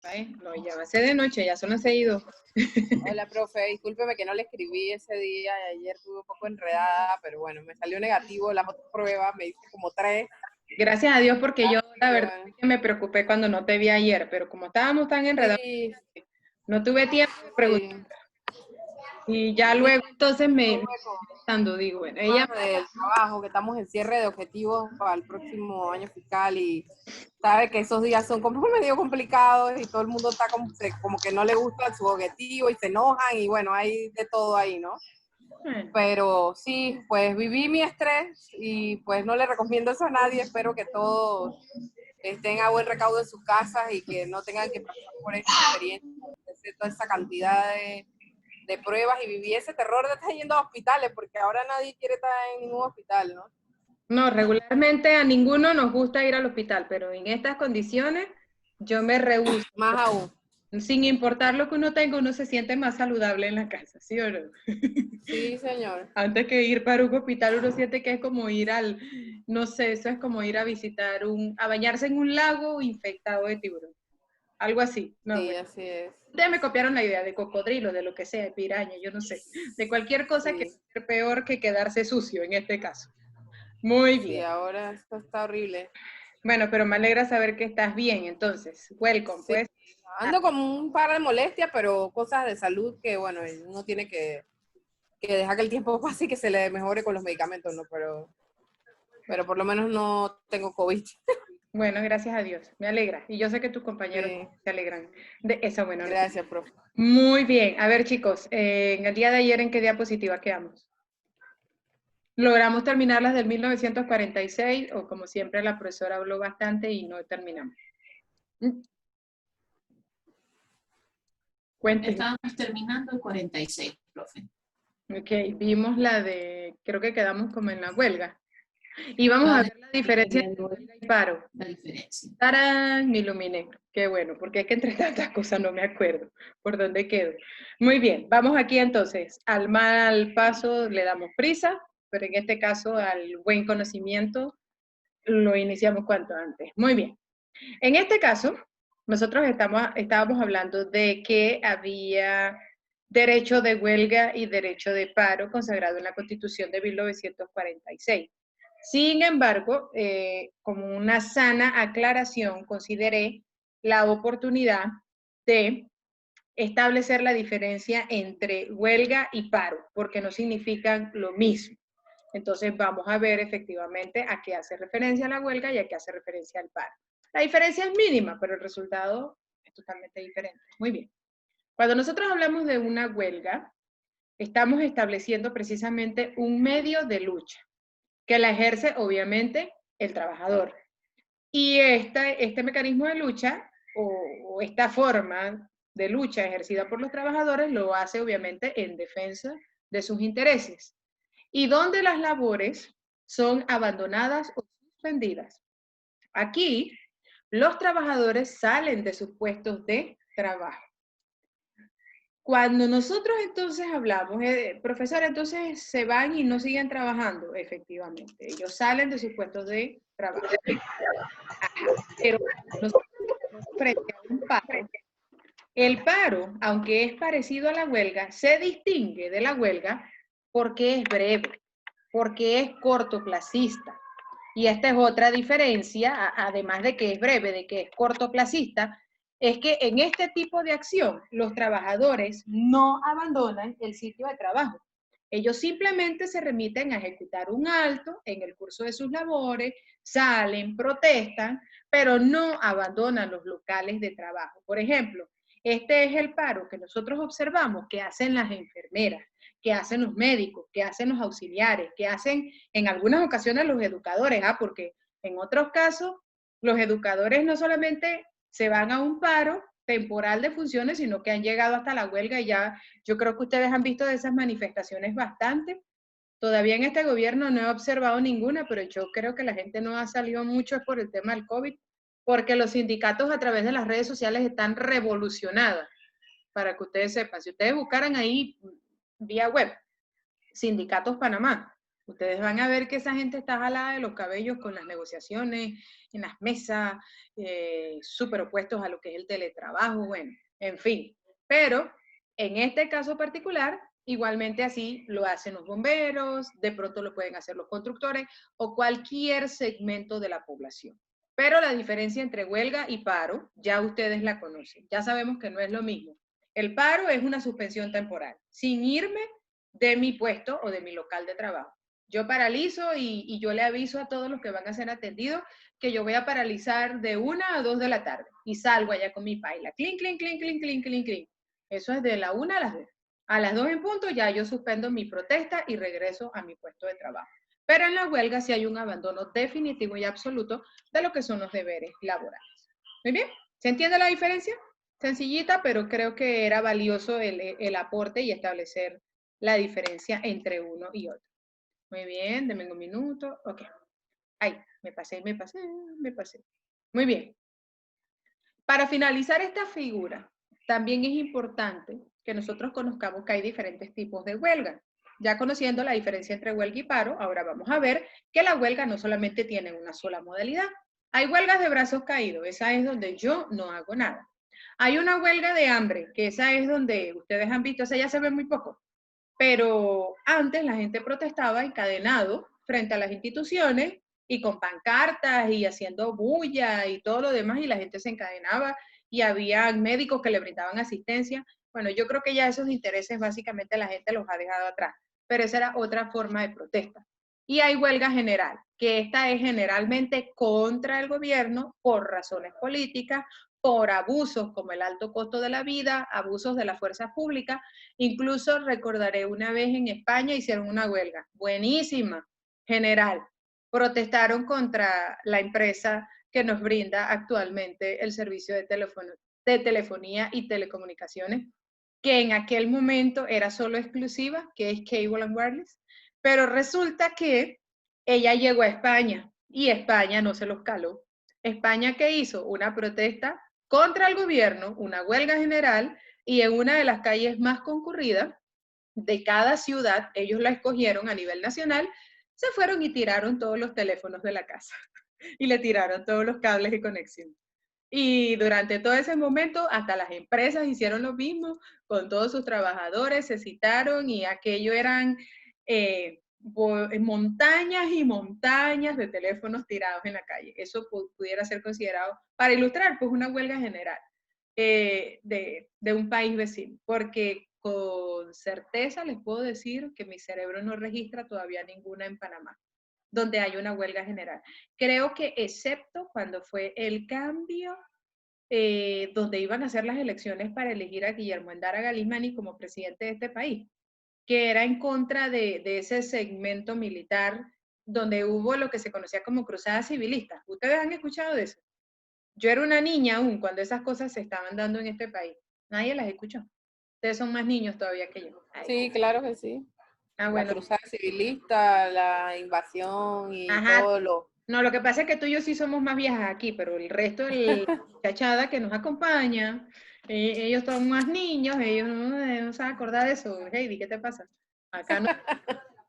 Ay, no, ya va a ser de noche, ya son las 6:02. Hola, profe, discúlpeme que no le escribí ese día, ayer estuve un poco enredada, pero bueno, me salió negativo las otras pruebas, me hice como 3, Gracias a Dios porque yo así la que verdad bueno. es que me preocupé cuando no te vi ayer, pero como estábamos tan enredados, Sí, no tuve tiempo de preguntar. sí, Y ya sí, luego entonces me estuve con pensando, digo, bueno, ella, temas del trabajo, que estamos en cierre de objetivos para el próximo año fiscal y sabe que esos días son como medio complicados y todo el mundo está como que no le gusta su objetivo y se enojan y bueno, hay de todo ahí, ¿no? bueno, Pero sí, pues viví mi estrés y pues no le recomiendo eso a nadie. Espero que todos estén a buen recaudo en sus casas y que no tengan que pasar por esta experiencia, de hacer toda esa cantidad de pruebas y viví ese terror de estar yendo a hospitales, porque ahora nadie quiere estar en ningún hospital, ¿no? no, regularmente a ninguno nos gusta ir al hospital, pero en estas condiciones yo me rehúso. Más aún. Sin importar lo que uno tenga, uno se siente más saludable en la casa, ¿sí o no? Sí, señor. Antes que ir para un hospital, uno siente que es como ir no sé, eso es como ir a visitar a bañarse en un lago infectado de tiburón. Algo así. No, Sí, bueno. así es. Ustedes me copiaron la idea de cocodrilo, de lo que sea, de piraña, yo no sé. De cualquier cosa que Sí, sea peor que quedarse sucio en este caso. Muy sí, bien. ahora esto está horrible. Bueno, pero me alegra saber que estás bien, entonces. Welcome, Sí, pues. ando con un par de molestias, pero cosas de salud que, bueno, uno tiene que dejar que el tiempo pase y que se le mejore con los medicamentos, ¿no? Pero por lo menos no tengo COVID. Bueno, gracias a Dios. Me alegra. Y yo sé que tus compañeros Sí, se alegran de esa buena noticia. gracias, profe. Muy bien. A ver, chicos, en el día de ayer, ¿en qué diapositiva quedamos? Logramos terminar las del 1946, o como siempre la profesora habló bastante y no terminamos. Cuéntenme. Estábamos terminando el 46, profe. Ok, vimos la de, creo que quedamos como en la huelga. Y vamos a La ver la diferencia entre huelga y paro. la diferencia. ¡Tarán! Me iluminé. Qué bueno, porque es que entre tantas cosas no me acuerdo por dónde quedo. Muy bien, vamos aquí entonces. Al mal paso le damos prisa, pero en este caso al buen conocimiento lo iniciamos cuanto antes. Muy bien. En este caso, nosotros estábamos hablando de que había derecho de huelga y derecho de paro consagrado en la Constitución de 1946. Sin embargo, como una sana aclaración, consideré la oportunidad de establecer la diferencia entre huelga y paro, porque no significan lo mismo. Entonces vamos a ver efectivamente a qué hace referencia la huelga y a qué hace referencia al paro. La diferencia es mínima, pero el resultado es totalmente diferente. Muy bien. Cuando nosotros hablamos de una huelga, estamos estableciendo precisamente un medio de lucha que la ejerce obviamente el trabajador. Y este mecanismo de lucha o esta forma de lucha ejercida por los trabajadores lo hace obviamente en defensa de sus intereses y donde las labores son abandonadas o suspendidas. Aquí, los trabajadores salen de sus puestos de trabajo. Cuando nosotros entonces hablamos, profesor, entonces se van y no siguen trabajando, efectivamente, ellos salen de sus puestos de trabajo. Ajá. Pero nosotros estamos frente a un paro. El paro, aunque es parecido a la huelga, se distingue de la huelga porque es breve, porque es cortoplacista. Y esta es otra diferencia, además de que es breve, de que es cortoplacista, es que en este tipo de acción los trabajadores no abandonan el sitio de trabajo. Ellos simplemente se remiten a ejecutar un alto en el curso de sus labores, salen, protestan, pero no abandonan los locales de trabajo. Por ejemplo, este es el paro que nosotros observamos que hacen las enfermeras, que hacen los médicos, que hacen los auxiliares, que hacen en algunas ocasiones los educadores, porque en otros casos los educadores no solamente se van a un paro temporal de funciones, sino que han llegado hasta la huelga y ya yo creo que ustedes han visto de esas manifestaciones bastante. Todavía en este gobierno no he observado ninguna, pero yo creo que la gente no ha salido mucho es por el tema del COVID, porque los sindicatos a través de las redes sociales están revolucionadas, para que ustedes sepan. Si ustedes buscaran ahí vía web, Sindicatos Panamá, Ustedes van a ver que esa gente está jalada de los cabellos con las negociaciones, en las mesas, súper opuestos a lo que es el teletrabajo, bueno, en fin. Pero en este caso particular, igualmente así lo hacen los bomberos, de pronto lo pueden hacer los constructores o cualquier segmento de la población. Pero la diferencia entre huelga y paro, ya ustedes la conocen, ya sabemos que no es lo mismo. El paro es una suspensión temporal, sin irme de mi puesto o de mi local de trabajo. Yo paralizo y yo le aviso a todos los que van a ser atendidos que yo voy a paralizar de 1 a 2 de la tarde y salgo allá con mi paila. Clink, clink, clink, clink, clink, clink, clink. Eso es de la 1 a las 2. A las 2 en punto ya yo suspendo mi protesta y regreso a mi puesto de trabajo. Pero en la huelga sí hay un abandono definitivo y absoluto de lo que son los deberes laborales. Muy bien, ¿se entiende la diferencia? Sencillita, pero creo que era valioso el aporte y establecer la diferencia entre uno y otro. Muy bien, denme un minuto. Ok. Ay, me pasé. Muy bien. Para finalizar esta figura, también es importante que nosotros conozcamos que hay diferentes tipos de huelga. Ya conociendo la diferencia entre huelga y paro, ahora vamos a ver que la huelga no solamente tiene una sola modalidad. Hay huelgas de brazos caídos, esa es donde yo no hago nada. Hay una huelga de hambre, que esa es donde ustedes han visto, esa ya se ve muy poco, pero antes la gente protestaba encadenado frente a las instituciones y con pancartas y haciendo bulla y todo lo demás, y la gente se encadenaba y había médicos que le brindaban asistencia. Bueno, yo creo que ya esos intereses básicamente la gente los ha dejado atrás, pero esa era otra forma de protesta. Y hay huelga general, que esta es generalmente contra el gobierno por razones políticas, por abusos como el alto costo de la vida, abusos de las fuerzas públicas. Incluso recordaré una vez en España hicieron una huelga, buenísima, general. Protestaron contra la empresa que nos brinda actualmente el servicio de telefonía y telecomunicaciones, que en aquel momento era solo exclusiva, que es Cable and Wireless, pero resulta que ella llegó a España y España no se los caló. España, ¿qué hizo? Una protesta contra el gobierno, una huelga general, y en una de las calles más concurridas de cada ciudad, ellos la escogieron a nivel nacional, se fueron y tiraron todos los teléfonos de la casa y le tiraron todos los cables y conexiones. Y durante todo ese momento, hasta las empresas hicieron lo mismo con todos sus trabajadores, se citaron y aquello eran montañas y montañas de teléfonos tirados en la calle. Eso pudiera ser considerado, para ilustrar, pues una huelga general de un país vecino, porque con certeza les puedo decir que mi cerebro no registra todavía ninguna en Panamá, donde hay una huelga general. Creo que excepto cuando fue el cambio, donde iban a hacer las elecciones para elegir a Guillermo Endara Galizmani como presidente de este país, que era en contra de ese segmento militar donde hubo lo que se conocía como cruzadas civilistas. ¿Ustedes han escuchado de eso? Yo era una niña aún cuando esas cosas se estaban dando en este país. Nadie las escuchó. Ustedes son más niños todavía que yo. Ay. Sí, claro que sí. Ah, bueno. La cruzada civilista, la invasión y Ajá. todo lo... No, lo que pasa es que tú y yo sí somos más viejas aquí, pero el resto de la chachada que nos acompaña, ellos son más niños, ellos no se van a acordar de eso. Heidi, ¿qué te pasa? Acá no,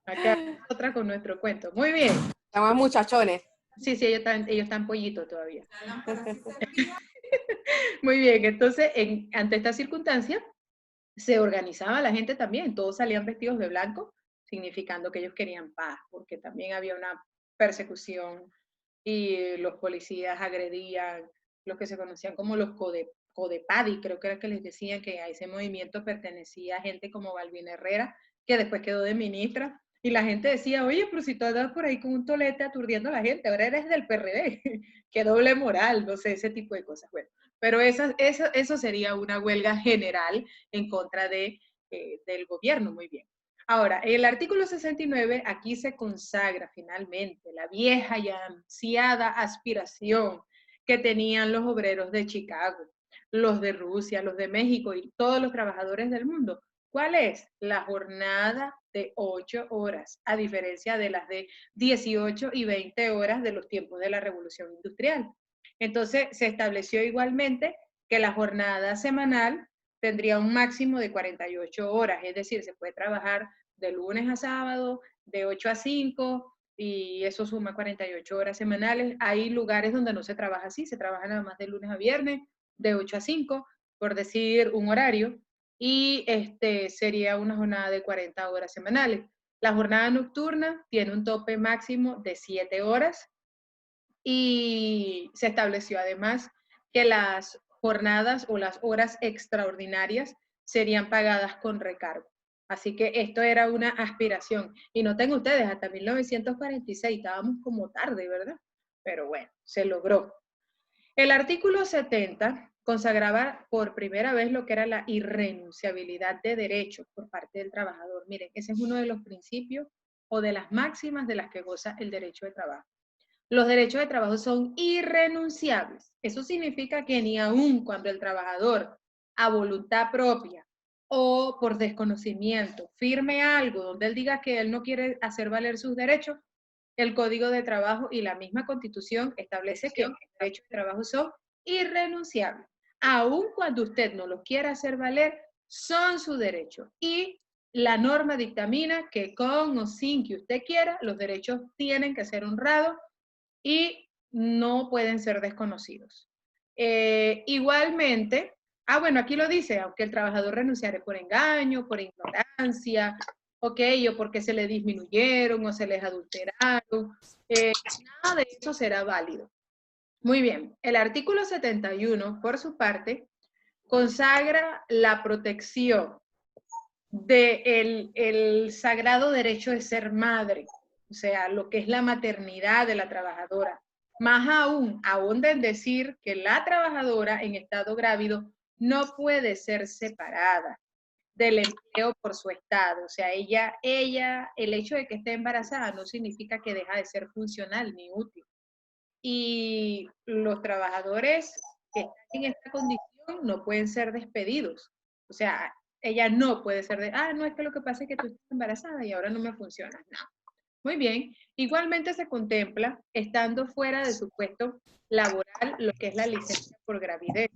acá otra con nuestro cuento. Muy bien. Están muchachones. Sí, ellos están pollitos todavía. Muy bien, entonces, ante esta circunstancia, se organizaba la gente también, todos salían vestidos de blanco, significando que ellos querían paz, porque también había una persecución y los policías agredían lo que se conocían como los Codepadi, creo que era que les decían que a ese movimiento pertenecía gente como Balbina Herrera, que después quedó de ministra, y la gente decía, oye, pero si tú andas por ahí con un tolete aturdiendo a la gente, ahora eres del PRD, qué doble moral, no sé, ese tipo de cosas. Bueno, pero eso sería una huelga general en contra del gobierno, muy bien. Ahora, el artículo 69, aquí se consagra finalmente la vieja y ansiada aspiración que tenían los obreros de Chicago, los de Rusia, los de México y todos los trabajadores del mundo. ¿Cuál es? La jornada de 8 horas, a diferencia de las de 18 y 20 horas de los tiempos de la Revolución Industrial. Entonces, se estableció igualmente que la jornada semanal tendría un máximo de 48 horas, es decir, se puede trabajar de lunes a sábado, de 8 a 5, y eso suma 48 horas semanales. Hay lugares donde no se trabaja así, se trabaja nada más de lunes a viernes, de 8 a 5, por decir un horario, y sería una jornada de 40 horas semanales. La jornada nocturna tiene un tope máximo de 7 horas, y se estableció además que las jornadas o las horas extraordinarias serían pagadas con recargo. Así que esto era una aspiración. Y noten ustedes, hasta 1946 estábamos como tarde, ¿verdad? Pero bueno, se logró. El artículo 70 consagraba por primera vez lo que era la irrenunciabilidad de derechos por parte del trabajador. Miren, ese es uno de los principios o de las máximas de las que goza el derecho de trabajo. Los derechos de trabajo son irrenunciables. Eso significa que ni aun cuando el trabajador, a voluntad propia o por desconocimiento, firme algo donde él diga que él no quiere hacer valer sus derechos, el Código de Trabajo y la misma Constitución establece que los derechos de trabajo son irrenunciables. Aun cuando usted no los quiera hacer valer, son su derecho. Y la norma dictamina que con o sin que usted quiera, los derechos tienen que ser honrados y no pueden ser desconocidos. Igualmente, bueno, aquí lo dice, aunque el trabajador renunciare por engaño, por ignorancia, ok, o porque se le disminuyeron o se les adulteraron, nada de eso será válido. Muy bien, el artículo 71, por su parte, consagra la protección del sagrado derecho de ser madre, o sea, lo que es la maternidad de la trabajadora. Más aún, ahonden en decir que la trabajadora en estado grávido no puede ser separada del empleo por su estado. O sea, ella, el hecho de que esté embarazada no significa que deja de ser funcional ni útil. Y los trabajadores que están en esta condición no pueden ser despedidos. O sea, ella no puede ser no, es que lo que pasa es que tú estás embarazada y ahora no me funciona. No. Muy bien. Igualmente se contempla, estando fuera de su puesto laboral, lo que es la licencia por gravidez.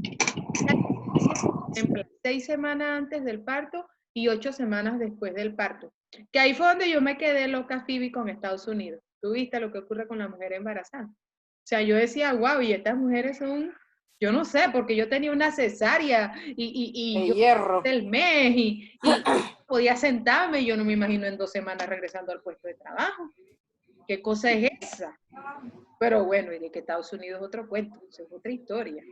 La licencia se contempla 6 semanas antes del parto y 8 semanas después del parto. Que ahí fue donde yo me quedé loca, Phoebe, con Estados Unidos. ¿Tú viste lo que ocurre con la mujer embarazada? O sea, yo decía, wow, y estas mujeres son, yo no sé, porque yo tenía una cesárea y yo hierro del mes y podía sentarme, y yo no me imagino en 2 semanas regresando al puesto de trabajo. ¿Qué cosa es esa? Pero bueno, y de que Estados Unidos es otro cuento, es otra historia.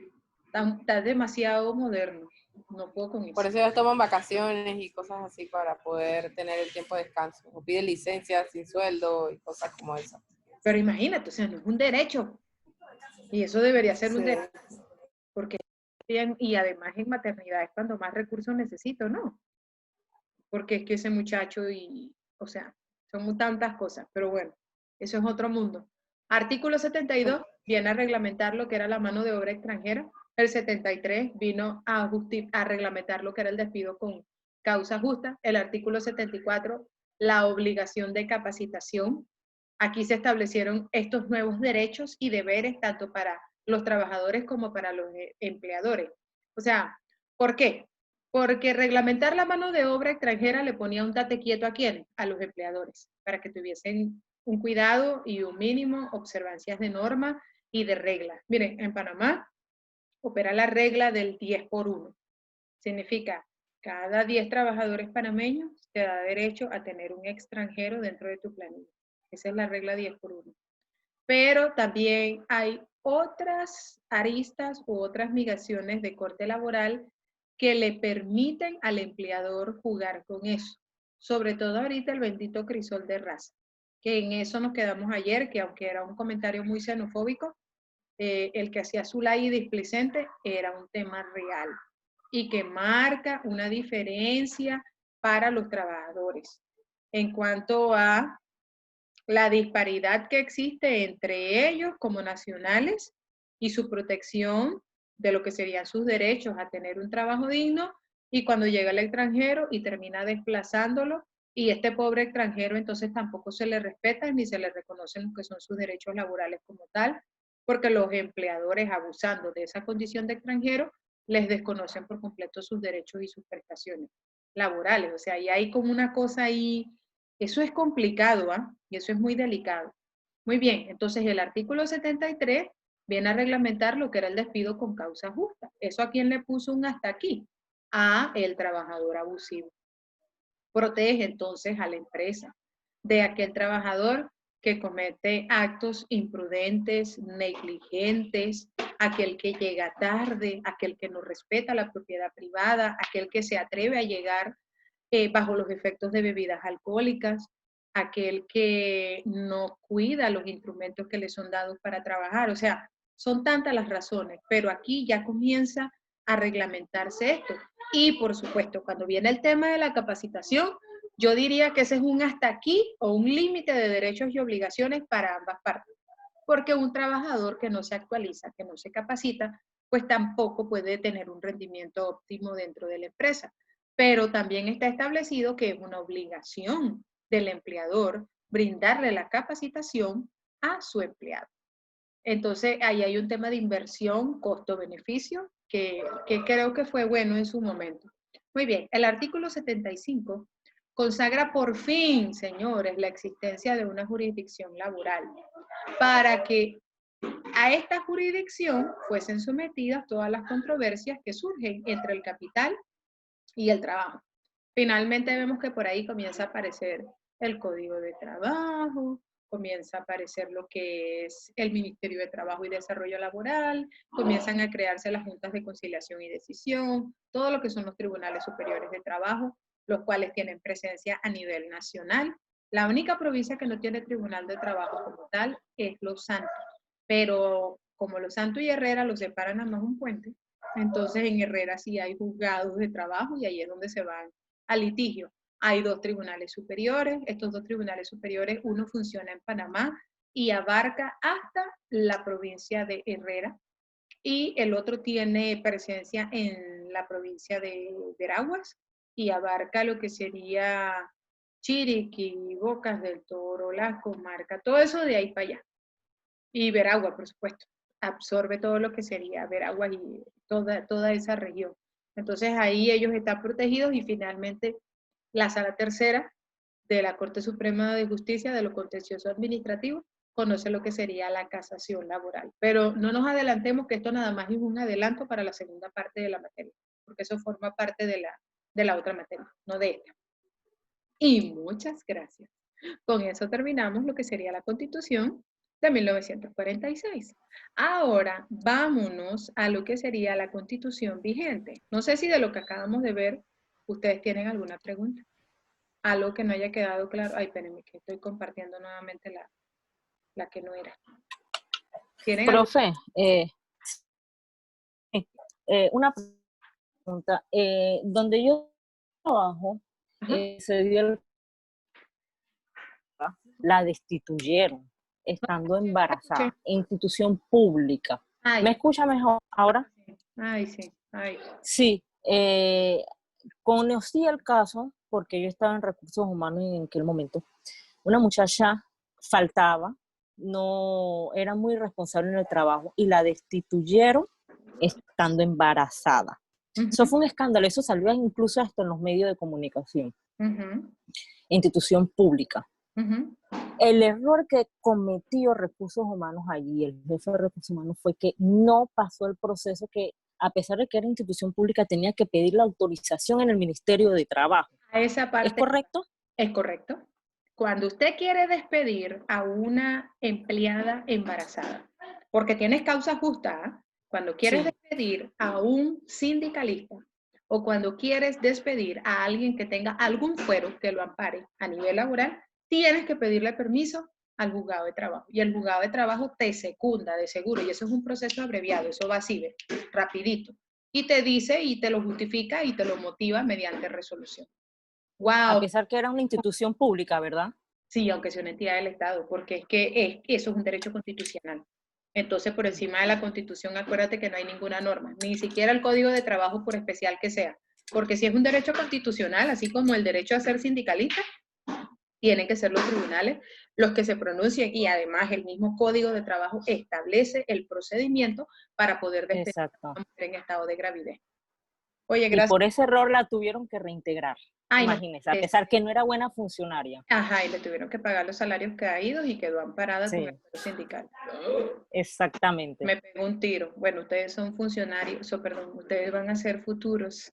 Está demasiado moderno, no puedo con eso. Por eso ellos toman vacaciones y cosas así para poder tener el tiempo de descanso. O piden licencias sin sueldo y cosas como esa. Pero imagínate, o sea, no es un derecho. Y eso debería ser un derecho. Porque y además en maternidad es cuando más recursos necesito, ¿no? Porque es que ese muchacho o sea, son tantas cosas, pero bueno, eso es otro mundo. Artículo 72 viene a reglamentar lo que era la mano de obra extranjera. El 73 vino a reglamentar lo que era el despido con causa justa. El artículo 74, la obligación de capacitación. Aquí se establecieron estos nuevos derechos y deberes tanto para los trabajadores como para los empleadores. O sea, ¿por qué? Porque reglamentar la mano de obra extranjera le ponía un tate quieto a quién, a los empleadores, para que tuviesen un cuidado y un mínimo, observancias de norma y de reglas. Miren, en Panamá opera la regla del 10 por 1. Significa, cada 10 trabajadores panameños te da derecho a tener un extranjero dentro de tu planilla. Esa es la regla 10 por 1. Pero también hay otras aristas u otras migraciones de corte laboral que le permiten al empleador jugar con eso. Sobre todo ahorita el bendito crisol de raza, que en eso nos quedamos ayer, que aunque era un comentario muy xenofóbico, el que hacía Zulay displicente era un tema real y que marca una diferencia para los trabajadores en cuanto a la disparidad que existe entre ellos como nacionales y su protección de lo que serían sus derechos a tener un trabajo digno, y cuando llega el extranjero y termina desplazándolo, y este pobre extranjero entonces tampoco se le respeta ni se le reconocen lo que son sus derechos laborales como tal, porque los empleadores, abusando de esa condición de extranjero, les desconocen por completo sus derechos y sus prestaciones laborales. O sea, y hay como una cosa ahí Eso es complicado, ¿ah? Y eso es muy delicado. Muy bien, entonces el artículo 73 viene a reglamentar lo que era el despido con causa justa. ¿Eso a quién le puso un hasta aquí? A el trabajador abusivo. Protege entonces a la empresa de aquel trabajador que comete actos imprudentes, negligentes, aquel que llega tarde, aquel que no respeta la propiedad privada, aquel que se atreve a llegar bajo los efectos de bebidas alcohólicas, aquel que no cuida los instrumentos que le son dados para trabajar. O sea, son tantas las razones, pero aquí ya comienza a reglamentarse esto. Y por supuesto, cuando viene el tema de la capacitación, yo diría que ese es un hasta aquí o un límite de derechos y obligaciones para ambas partes. Porque un trabajador que no se actualiza, que no se capacita, pues tampoco puede tener un rendimiento óptimo dentro de la empresa. Pero también está establecido que es una obligación del empleador brindarle la capacitación a su empleado. Entonces, ahí hay un tema de inversión, costo-beneficio, que creo que fue bueno en su momento. Muy bien, el artículo 75 consagra por fin, señores, la existencia de una jurisdicción laboral para que a esta jurisdicción fuesen sometidas todas las controversias que surgen entre el capital y el trabajo. Finalmente vemos que por ahí comienza a aparecer el Código de Trabajo, comienza a aparecer lo que es el Ministerio de Trabajo y Desarrollo Laboral, comienzan a crearse las juntas de conciliación y decisión, todo lo que son los tribunales superiores de trabajo, los cuales tienen presencia a nivel nacional. La única provincia que no tiene tribunal de trabajo como tal es Los Santos, pero como Los Santos y Herrera los separan a más un puente, entonces en Herrera sí hay juzgados de trabajo y ahí es donde se van a litigio. Hay dos tribunales superiores, estos dos tribunales superiores, uno funciona en Panamá y abarca hasta la provincia de Herrera y el otro tiene presencia en la provincia de Veraguas y abarca lo que sería Chiriquí, Bocas del Toro, La Comarca, todo eso de ahí para allá. Y Veragua, por supuesto, absorbe todo lo que sería Veragua y toda esa región. Entonces ahí ellos están protegidos y finalmente la Sala Tercera de la Corte Suprema de Justicia de lo Contencioso Administrativo conoce lo que sería la casación laboral. Pero no nos adelantemos que esto nada más es un adelanto para la segunda parte de la materia, porque eso forma parte de la otra materia, no de esta. Y muchas gracias. Con eso terminamos lo que sería la Constitución de 1946. Ahora vámonos a lo que sería la Constitución vigente. No sé si de lo que acabamos de ver ustedes tienen alguna pregunta. Algo que no haya quedado claro. Ay, espérenme, que estoy compartiendo nuevamente la que no era. ¿Tienen Profe, una pregunta. Donde yo trabajo, se dio la destituyeron estando embarazada, Sí. institución pública. Ay. ¿Me escucha mejor ahora? Ay, sí. Ay. Sí, conocí el caso porque yo estaba en recursos humanos en aquel momento. Una muchacha faltaba, no era muy responsable en el trabajo y la destituyeron estando embarazada. Eso fue un escándalo, eso salió incluso hasta en los medios de comunicación. Institución pública. El error que cometió Recursos Humanos allí, el jefe de Recursos Humanos, fue que no pasó el proceso que, a pesar de que era institución pública, tenía que pedir la autorización en el Ministerio de Trabajo. A esa parte, ¿es correcto? Es correcto. Cuando usted quiere despedir a una empleada embarazada, porque tienes causa justa, cuando quieres despedir a un sindicalista o cuando quieres despedir a alguien que tenga algún fuero que lo ampare a nivel laboral, tienes que pedirle permiso al juzgado de trabajo. Y el juzgado de trabajo te secunda de seguro, y eso es un proceso abreviado, eso va así, rapidito. Y te dice y te lo justifica y te lo motiva mediante resolución. Wow. A pesar que era una institución pública, ¿verdad? Sí, aunque sea una entidad del Estado, porque es que eso es un derecho constitucional. Entonces, por encima de la Constitución, acuérdate que no hay ninguna norma, ni siquiera el Código de Trabajo, por especial que sea. Porque si es un derecho constitucional, así como el derecho a ser sindicalista, tienen que ser los tribunales los que se pronuncien y además el mismo Código de Trabajo establece el procedimiento para poder despedir a una mujer en estado de gravidez. Oye, gracias. Y por ese error la tuvieron que reintegrar. Ay, no, Imagínese, a pesar que no era buena funcionaria. ajá, y le tuvieron que pagar los salarios caídos y quedó amparada con el Sí, paro sindical. exactamente. Me pegó un tiro. Bueno, ustedes son funcionarios, o perdón, ustedes van a ser futuros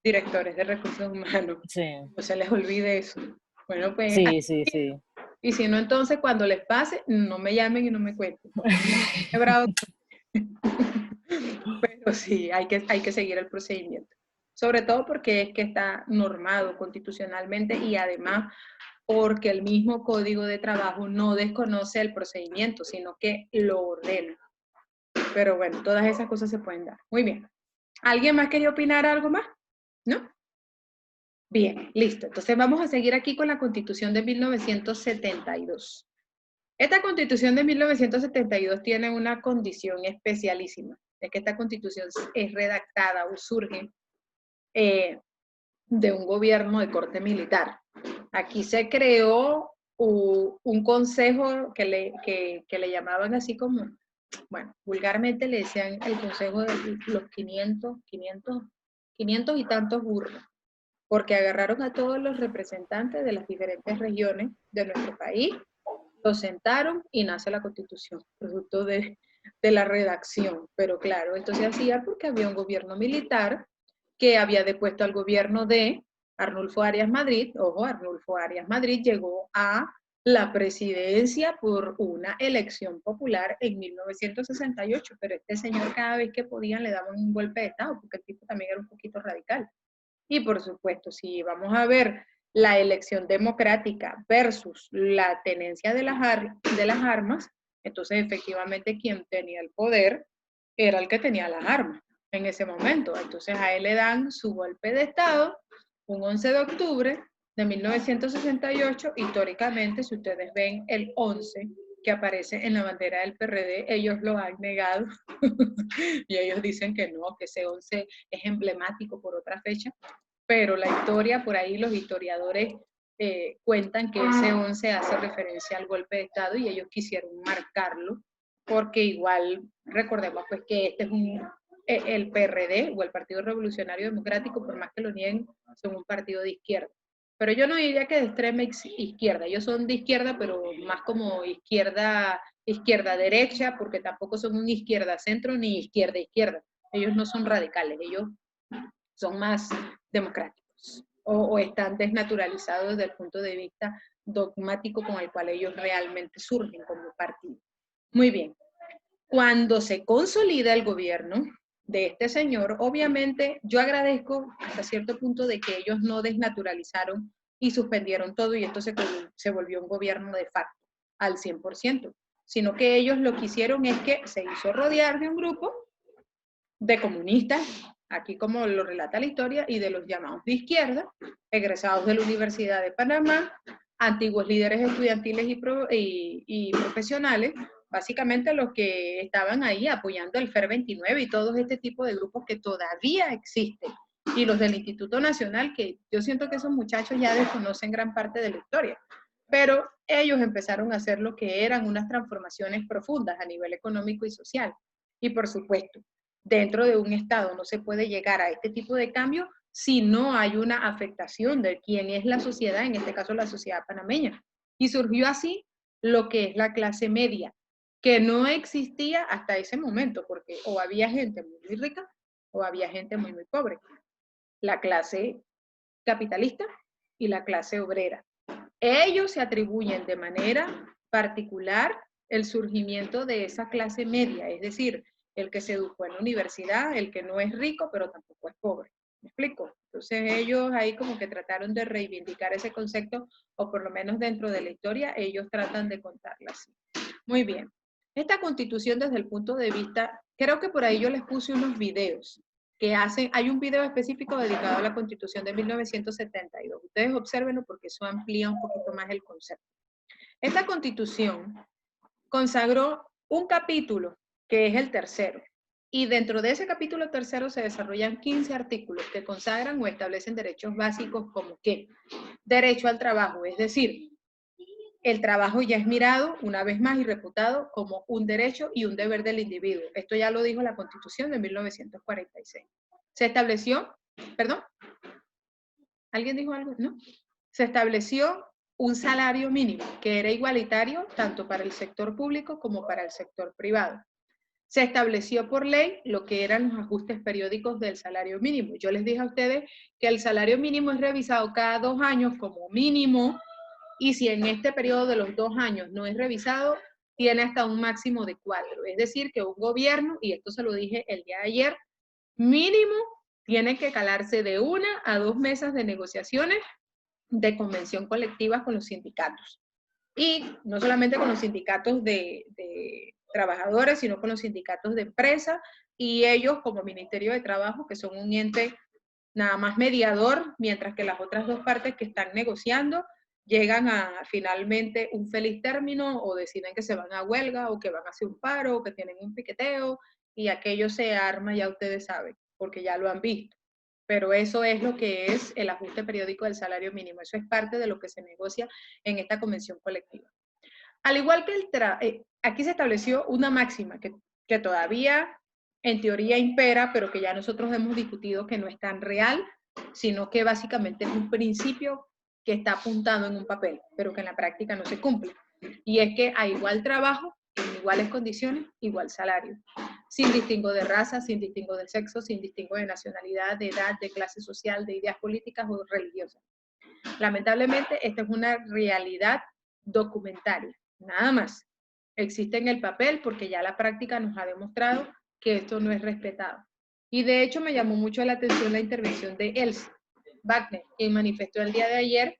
directores de recursos humanos. Sí, No se les olvide eso. Bueno, pues, sí, sí, sí. y si no, entonces cuando les pase, no me llamen y no me cuenten. Qué bravo. Pero sí, hay que seguir el procedimiento. Sobre todo porque es que está normado constitucionalmente y además porque el mismo Código de Trabajo no desconoce el procedimiento, sino que lo ordena. Pero bueno, todas esas cosas se pueden dar. Muy bien. ¿Alguien más quería opinar algo más? ¿No? Bien, listo. Entonces vamos a seguir aquí con la Constitución de 1972. Esta Constitución de 1972 tiene una condición especialísima. Es que esta Constitución es redactada o surge de un gobierno de corte militar. Aquí se creó un consejo que le llamaban así como, bueno, vulgarmente le decían el consejo de los 500 y tantos burros, porque agarraron a todos los representantes de las diferentes regiones de nuestro país, los sentaron y nace la Constitución, producto de la redacción. Pero claro, esto se hacía porque había un gobierno militar que había depuesto al gobierno de Arnulfo Arias Madrid. Ojo, Arnulfo Arias Madrid llegó a la presidencia por una elección popular en 1968, pero este señor cada vez que podían le daban un golpe de Estado, porque el tipo también era un poquito radical. Y por supuesto, si vamos a ver la elección democrática versus la tenencia de las armas, entonces efectivamente quien tenía el poder era el que tenía las armas en ese momento. Entonces a él le dan su golpe de Estado un 11 de octubre de 1968. Históricamente, si ustedes ven el 11 que aparece en la bandera del PRD, ellos lo han negado y ellos dicen que no, que ese 11 es emblemático por otra fecha, pero la historia, por ahí los historiadores cuentan que ese 11 hace referencia al golpe de Estado y ellos quisieron marcarlo, porque igual recordemos pues que este es el PRD o el Partido Revolucionario Democrático, por más que lo nieguen, son un partido de izquierda. Pero yo no diría que de extrema izquierda, ellos son de izquierda, pero más como izquierda-derecha, porque tampoco son un izquierda-centro ni izquierda-izquierda. Ellos no son radicales, ellos son más democráticos o están desnaturalizados desde el punto de vista dogmático con el cual ellos realmente surgen como partido. Muy bien. Cuando se consolida el gobierno de este señor, obviamente yo agradezco hasta cierto punto de que ellos no desnaturalizaron y suspendieron todo y esto se volvió un gobierno de facto al 100%, sino que ellos lo que hicieron es que se hizo rodear de un grupo de comunistas, aquí como lo relata la historia, y de los llamados de izquierda, egresados de la Universidad de Panamá, antiguos líderes estudiantiles y profesionales, básicamente los que estaban ahí apoyando el FER 29 y todo este tipo de grupos que todavía existen, y los del Instituto Nacional, que yo siento que esos muchachos ya desconocen gran parte de la historia, pero ellos empezaron a hacer lo que eran unas transformaciones profundas a nivel económico y social. Y por supuesto, dentro de un Estado no se puede llegar a este tipo de cambio si no hay una afectación de quién es la sociedad, en este caso la sociedad panameña. Y surgió así lo que es la clase media, que no existía hasta ese momento, porque o había gente muy, muy rica o había gente muy, muy pobre. La clase capitalista y la clase obrera. Ellos se atribuyen de manera particular el surgimiento de esa clase media, es decir, el que se educó en la universidad, el que no es rico, pero tampoco es pobre. ¿Me explico? Entonces ellos ahí como que trataron de reivindicar ese concepto, o por lo menos dentro de la historia, ellos tratan de contarla así. Muy bien. Esta constitución desde el punto de vista, creo que por ahí yo les puse unos videos que hacen, hay un video específico dedicado a la Constitución de 1972. Ustedes obsérvenlo porque eso amplía un poquito más el concepto. Esta Constitución consagró un capítulo, que es el tercero, y dentro de ese capítulo tercero se desarrollan 15 artículos que consagran o establecen derechos básicos como que derecho al trabajo, es decir, el trabajo ya es mirado una vez más y reputado como un derecho y un deber del individuo. Esto ya lo dijo la Constitución de 1946. Se estableció, perdón, ¿Alguien dijo algo? ¿No? Se estableció un salario mínimo que era igualitario tanto para el sector público como para el sector privado. Se estableció por ley lo que eran los ajustes periódicos del salario mínimo. Yo les dije a ustedes que el salario mínimo es revisado cada 2 años como mínimo, y si en este periodo de los 2 años no es revisado, tiene hasta un máximo de 4. Es decir, que un gobierno, y esto se lo dije el día de ayer, mínimo tiene que calarse de 1 a 2 mesas de negociaciones de convención colectiva con los sindicatos. Y no solamente con los sindicatos de trabajadores, sino con los sindicatos de empresa, y ellos como Ministerio de Trabajo, que son un ente nada más mediador, mientras que las otras 2 partes que están negociando llegan a finalmente un feliz término, o deciden que se van a huelga, o que van a hacer un paro, o que tienen un piqueteo, y aquello se arma, ya ustedes saben, porque ya lo han visto. Pero eso es lo que es el ajuste periódico del salario mínimo. Eso es parte de lo que se negocia en esta convención colectiva. Al igual que aquí se estableció una máxima que todavía en teoría impera, pero que ya nosotros hemos discutido que no es tan real, sino que básicamente es un principio que está apuntado en un papel, pero que en la práctica no se cumple. Y es que a igual trabajo, en iguales condiciones, igual salario. Sin distingo de raza, sin distingo de sexo, sin distingo de nacionalidad, de edad, de clase social, de ideas políticas o religiosas. Lamentablemente, esta es una realidad documentaria, nada más. Existe en el papel porque ya la práctica nos ha demostrado que esto no es respetado. Y de hecho me llamó mucho la atención la intervención de Elsa Wagner, quien manifestó el día de ayer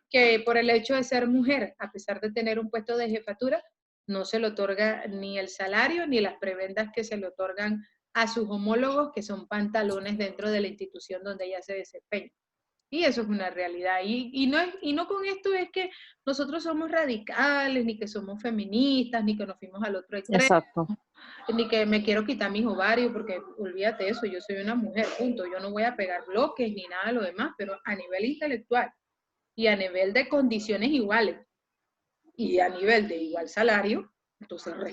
que por el hecho de ser mujer, a pesar de tener un puesto de jefatura, no se le otorga ni el salario ni las prebendas que se le otorgan a sus homólogos, que son pantalones dentro de la institución donde ella se desempeña. Y eso es una realidad. Y no con esto es que nosotros somos radicales, ni que somos feministas, ni que nos fuimos al otro extremo, Exacto. ni que me quiero quitar mis ovarios, porque olvídate eso, yo soy una mujer, punto. Yo no voy a pegar bloques ni nada de lo demás, pero a nivel intelectual y a nivel de condiciones iguales y a nivel de igual salario, entonces de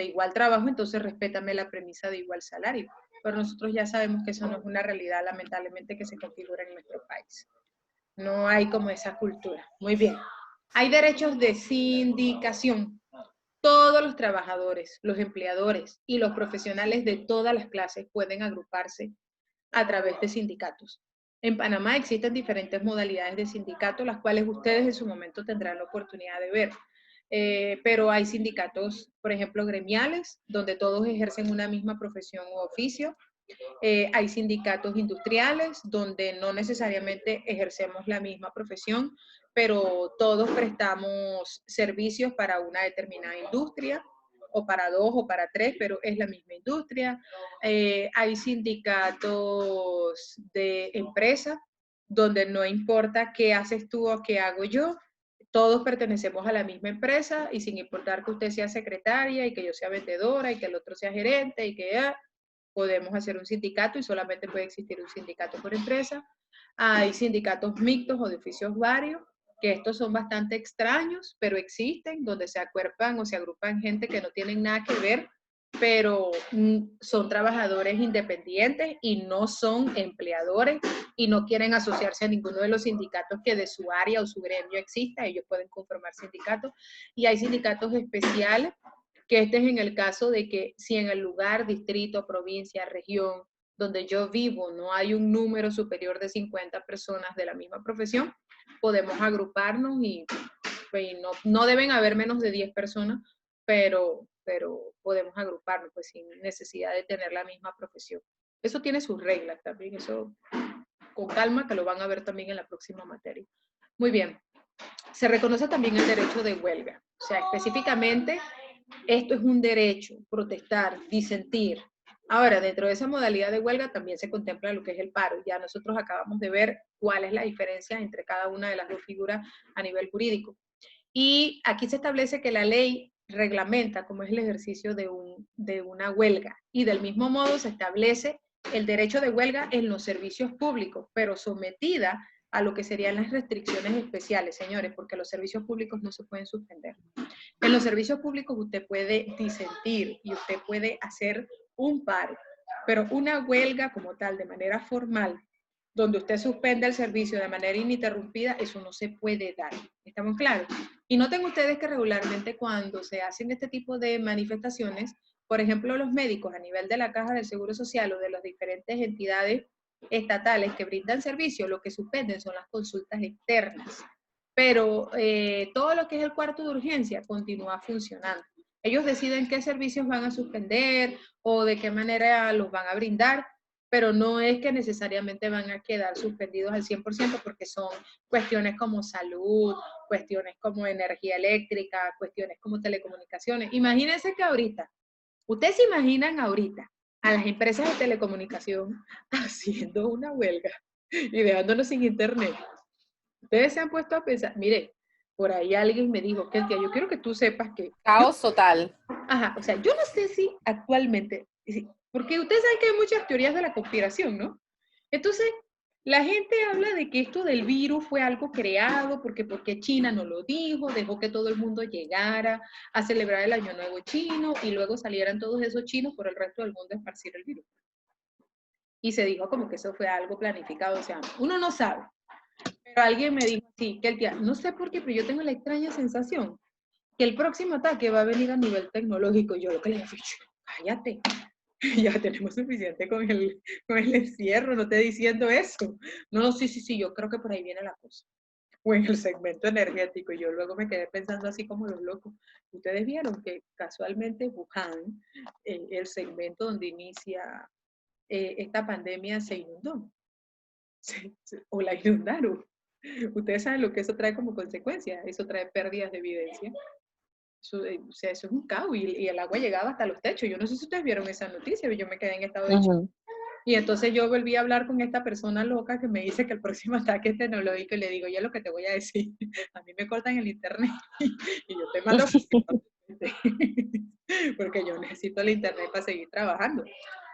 igual trabajo, entonces respétame la premisa de igual salario. Pero nosotros ya sabemos que eso no es una realidad, lamentablemente, que se configura en nuestro país. No hay como esa cultura. Muy bien. Hay derechos de sindicación. Todos los trabajadores, los empleadores y los profesionales de todas las clases pueden agruparse a través de sindicatos. En Panamá existen diferentes modalidades de sindicatos, las cuales ustedes en su momento tendrán la oportunidad de ver. Pero hay sindicatos, por ejemplo, gremiales, donde todos ejercen una misma profesión u oficio. Hay sindicatos industriales, donde no necesariamente ejercemos la misma profesión, pero todos prestamos servicios para una determinada industria, o para 2 o para 3, pero es la misma industria. Hay sindicatos de empresa, donde no importa qué haces tú o qué hago yo, todos pertenecemos a la misma empresa, y sin importar que usted sea secretaria y que yo sea vendedora y que el otro sea gerente y que podemos hacer un sindicato, y solamente puede existir un sindicato por empresa. Hay sindicatos mixtos o de oficios varios, que estos son bastante extraños, pero existen, donde se acuerpan o se agrupan gente que no tienen nada que ver, pero son trabajadores independientes y no son empleadores y no quieren asociarse a ninguno de los sindicatos que de su área o su gremio exista. Ellos pueden conformar sindicatos. Y hay sindicatos especiales, que este es en el caso de que si en el lugar, distrito, provincia, región donde yo vivo no hay un número superior de 50 personas de la misma profesión, podemos agruparnos y no deben haber menos de 10 personas, pero podemos agruparnos pues sin necesidad de tener la misma profesión. Eso tiene sus reglas también, eso con calma, que lo van a ver también en la próxima materia. Muy bien. Se reconoce también el derecho de huelga. O sea, específicamente, esto es un derecho, protestar, disentir. Ahora, dentro de esa modalidad de huelga también se contempla lo que es el paro. Ya nosotros acabamos de ver cuál es la diferencia entre cada una de las 2 figuras a nivel jurídico. Y aquí se establece que la ley reglamenta cómo es el ejercicio de una huelga. Y del mismo modo se establece el derecho de huelga en los servicios públicos, pero sometida a lo que serían las restricciones especiales, señores, porque los servicios públicos no se pueden suspender. En los servicios públicos usted puede disentir y usted puede hacer un paro, pero una huelga como tal, de manera formal, donde usted suspende el servicio de manera ininterrumpida, eso no se puede dar. ¿Estamos claros? Y noten ustedes que regularmente cuando se hacen este tipo de manifestaciones, por ejemplo, los médicos a nivel de la Caja del Seguro Social o de las diferentes entidades estatales que brindan servicio, lo que suspenden son las consultas externas. Pero todo lo que es el cuarto de urgencia continúa funcionando. Ellos deciden qué servicios van a suspender o de qué manera los van a brindar, pero no es que necesariamente van a quedar suspendidos al 100% porque son cuestiones como salud, cuestiones como energía eléctrica, cuestiones como telecomunicaciones. Imagínense que ahorita, ustedes se imaginan ahorita a las empresas de telecomunicación haciendo una huelga y dejándonos sin internet. Ustedes se han puesto a pensar, mire, por ahí alguien me dijo, Keltia, yo quiero que tú sepas que... Caos total. Ajá, o sea, yo no sé si actualmente, porque ustedes saben que hay muchas teorías de la conspiración, ¿no? Entonces, la gente habla de que esto del virus fue algo creado, porque China no lo dijo, dejó que todo el mundo llegara a celebrar el Año Nuevo chino y luego salieran todos esos chinos por el resto del mundo a esparcir el virus. Y se dijo como que eso fue algo planificado, o sea, uno no sabe. Pero alguien me dijo, sí, Keltia, no sé por qué, pero yo tengo la extraña sensación que el próximo ataque va a venir a nivel tecnológico. Yo lo que le dije, cállate, ya tenemos suficiente con el encierro, no esté diciendo eso. No, sí, yo creo que por ahí viene la cosa. O en el segmento energético, y yo luego me quedé pensando así como los locos. Ustedes vieron que casualmente Wuhan, el segmento donde inicia esta pandemia, se inundó. O la inundaron. Ustedes saben lo que eso trae como consecuencia. Eso trae pérdidas de evidencia. Eso, o sea, eso es un caos y el agua llegaba hasta los techos. Yo no sé si ustedes vieron esa noticia, yo me quedé en estado de shock. Y entonces yo volví a hablar con esta persona loca que me dice que el próximo ataque es tecnológico y le digo, ya lo que te voy a decir, a mí me cortan el internet y yo te mando porque yo necesito el internet para seguir trabajando.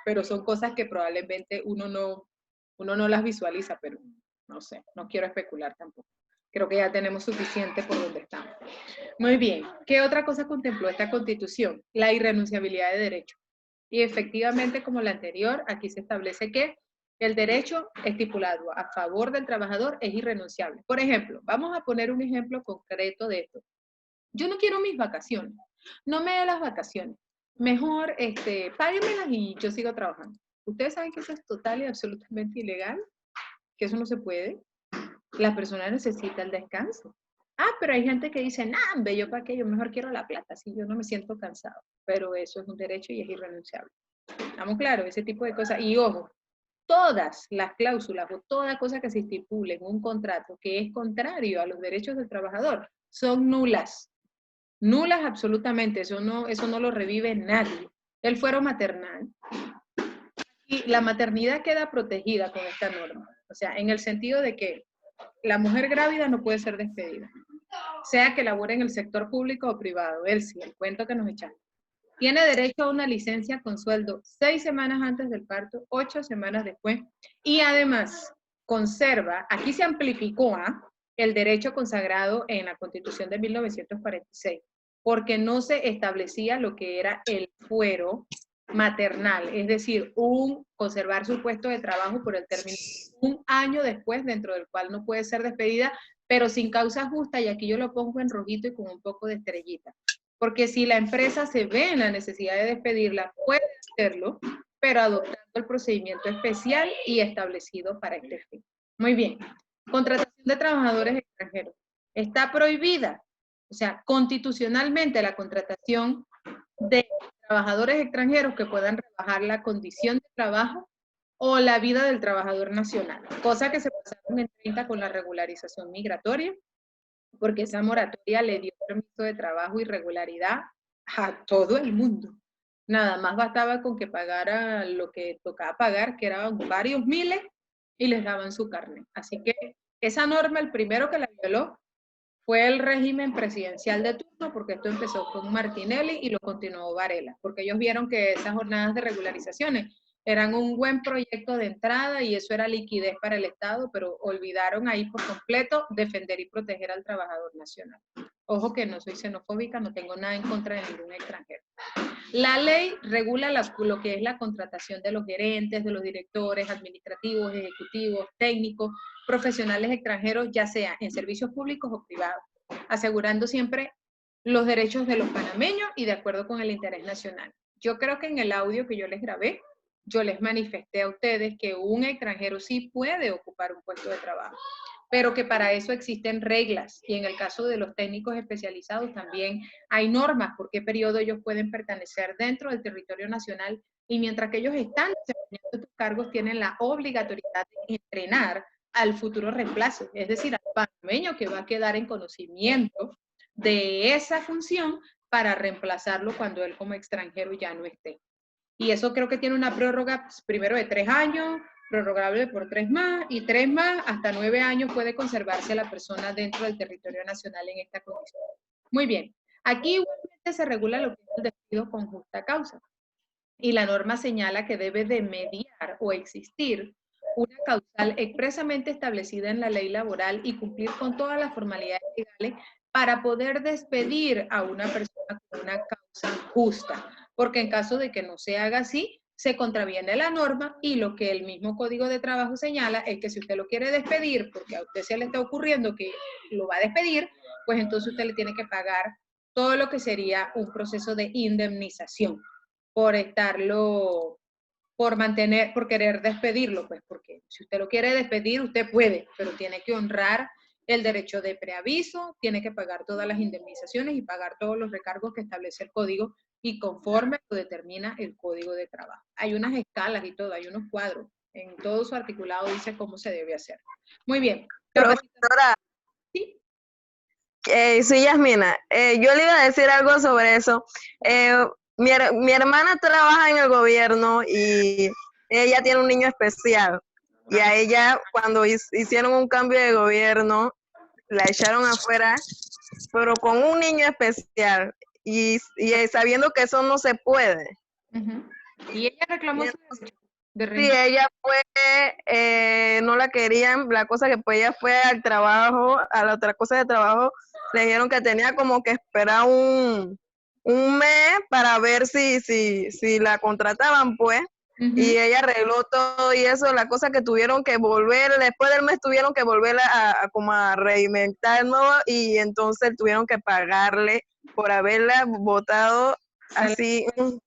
Pero son cosas que probablemente uno no las visualiza, pero no sé, no quiero especular tampoco. Creo que ya tenemos suficiente por donde estamos. Muy bien. ¿Qué otra cosa contempló esta Constitución? La irrenunciabilidad de derechos. Y efectivamente, como la anterior, aquí se establece que el derecho estipulado a favor del trabajador es irrenunciable. Por ejemplo, vamos a poner un ejemplo concreto de esto. Yo no quiero mis vacaciones. No me dé las vacaciones. Mejor, páguenmelas y yo sigo trabajando. ¿Ustedes saben que eso es total y absolutamente ilegal? Que eso no se puede. La persona necesita el descanso. Pero hay gente que dice, nah, yo para qué, yo mejor quiero la plata, si yo no me siento cansado. Pero eso es un derecho y es irrenunciable. ¿Estamos claros? Ese tipo de cosas. Y ojo, todas las cláusulas o toda cosa que se estipule en un contrato que es contrario a los derechos del trabajador son nulas. Nulas absolutamente. Eso no lo revive nadie. El fuero maternal. Y la maternidad queda protegida con esta norma. O sea, en el sentido de que la mujer grávida no puede ser despedida, sea que labore en el sector público o privado. Elsie, el cuento que nos echamos. Tiene derecho a una licencia con sueldo 6 semanas antes del parto, 8 semanas después, y además conserva, aquí se amplificó el derecho consagrado en la Constitución de 1946, porque no se establecía lo que era el fuero maternal, es decir, conservar su puesto de trabajo por el término un año después, dentro del cual no puede ser despedida, pero sin causa justa, y aquí yo lo pongo en rojito y con un poco de estrellita. Porque si la empresa se ve en la necesidad de despedirla, puede hacerlo, pero adoptando el procedimiento especial y establecido para este fin. Muy bien. Contratación de trabajadores extranjeros. Está prohibida, o sea, constitucionalmente la contratación de trabajadores extranjeros que puedan rebajar la condición de trabajo o la vida del trabajador nacional, cosa que se pasaron en 30 con la regularización migratoria, porque esa moratoria le dio permiso de trabajo y regularidad a todo el mundo. Nada más bastaba con que pagara lo que tocaba pagar, que eran varios miles, y les daban su carne. Así que esa norma, el primero que la violó fue el régimen presidencial de turno, porque esto empezó con Martinelli y lo continuó Varela, porque ellos vieron que esas jornadas de regularizaciones eran un buen proyecto de entrada y eso era liquidez para el Estado, pero olvidaron ahí por completo defender y proteger al trabajador nacional. Ojo que no soy xenofóbica, no tengo nada en contra de ningún extranjero. La ley regula lo que es la contratación de los gerentes, de los directores administrativos, ejecutivos, técnicos, profesionales extranjeros, ya sea en servicios públicos o privados, asegurando siempre los derechos de los panameños y de acuerdo con el interés nacional. Yo creo que en el audio que yo les grabé, yo les manifesté a ustedes que un extranjero sí puede ocupar un puesto de trabajo, pero que para eso existen reglas y en el caso de los técnicos especializados también hay normas por qué periodo ellos pueden pertenecer dentro del territorio nacional y mientras que ellos están desempeñando estos cargos tienen la obligatoriedad de entrenar al futuro reemplazo, es decir, al panameño que va a quedar en conocimiento de esa función para reemplazarlo cuando él como extranjero ya no esté. Y eso creo que tiene una prórroga primero de 3 años, prorrogable por 3 más, y 3 más, hasta 9 años puede conservarse la persona dentro del territorio nacional en esta condición. Muy bien, aquí igualmente se regula lo que es el despido con justa causa. Y la norma señala que debe de mediar o existir una causal expresamente establecida en la ley laboral y cumplir con todas las formalidades legales para poder despedir a una persona con una causa justa. Porque en caso de que no se haga así, se contraviene la norma y lo que el mismo Código de Trabajo señala es que si usted lo quiere despedir, porque a usted se le está ocurriendo que lo va a despedir, pues entonces usted le tiene que pagar todo lo que sería un proceso de indemnización por estarlo, por querer despedirlo, pues porque si usted lo quiere despedir, usted puede, pero tiene que honrar el derecho de preaviso, tiene que pagar todas las indemnizaciones y pagar todos los recargos que establece el código y conforme lo determina el Código de Trabajo. Hay unas escalas y todo, hay unos cuadros. En todo su articulado dice cómo se debe hacer. Muy bien. Profesora, ¿Sí? sí, Yasmina, yo le iba a decir algo sobre eso. Mi hermana trabaja en el gobierno y ella tiene un niño especial. Y a ella, cuando hicieron un cambio de gobierno, la echaron afuera, pero con un niño especial y sabiendo que eso no se puede. Uh-huh. Y ella reclamó su derecho de Sí, reemplazo. ella fue, no la querían, la cosa que pues ella fue al trabajo, a la otra cosa de trabajo, le dijeron que tenía como que esperar un mes para ver si la contrataban, pues, y ella arregló todo y eso, la cosa que tuvieron que volver, después del mes tuvieron que volver como a reinventar, ¿no? Y entonces tuvieron que pagarle por haberla votado así. Eso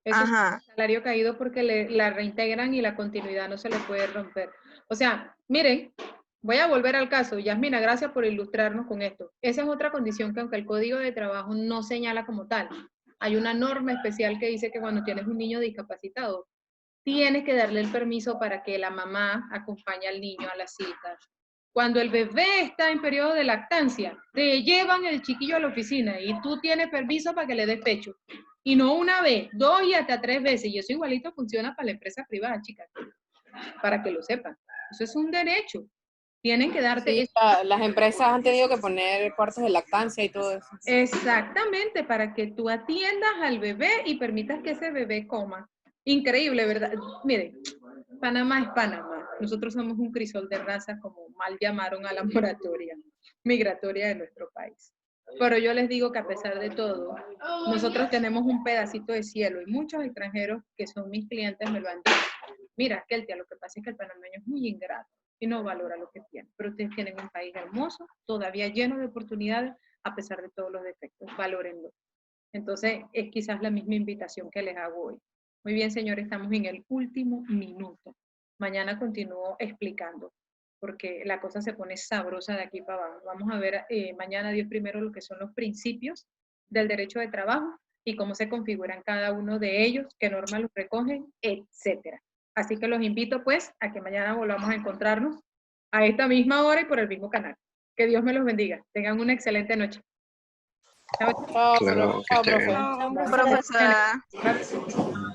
es Ajá. un salario caído porque la reintegran y la continuidad no se le puede romper. O sea, miren, voy a volver al caso. Yasmina, gracias por ilustrarnos con esto. Esa es otra condición que aunque el Código de Trabajo no señala como tal, hay una norma especial que dice que cuando tienes un niño discapacitado, tienes que darle el permiso para que la mamá acompañe al niño a las citas. Cuando el bebé está en periodo de lactancia, te llevan el chiquillo a la oficina y tú tienes permiso para que le des pecho. Y no una vez, 2 y hasta 3 veces. Y eso igualito funciona para la empresa privada, chicas. Para que lo sepan. Eso es un derecho. Tienen que darte... Sí, las empresas han tenido que poner cuartos de lactancia y todo eso. Exactamente, para que tú atiendas al bebé y permitas que ese bebé coma. Increíble, ¿verdad? Miren, Panamá es Panamá. Nosotros somos un crisol de razas, como mal llamaron a la moratoria migratoria de nuestro país. Pero yo les digo que a pesar de todo, nosotros tenemos un pedacito de cielo y muchos extranjeros que son mis clientes me lo han dicho. Mira, Keltia, lo que pasa es que el panameño es muy ingrato y no valora lo que tiene. Pero ustedes tienen un país hermoso, todavía lleno de oportunidades, a pesar de todos los defectos. Valórenlo. Entonces, es quizás la misma invitación que les hago hoy. Muy bien, señores, estamos en el último minuto. Mañana continúo explicando, porque la cosa se pone sabrosa de aquí para abajo. Vamos a ver mañana, Dios primero, lo que son los principios del derecho de trabajo y cómo se configuran cada uno de ellos, qué normas los recogen, etcétera. Así que los invito, pues, a que mañana volvamos a encontrarnos a esta misma hora y por el mismo canal. Que Dios me los bendiga. Tengan una excelente noche. Chao. Chao, Claro, que chao, esté profe. bien. Profesora. Gracias.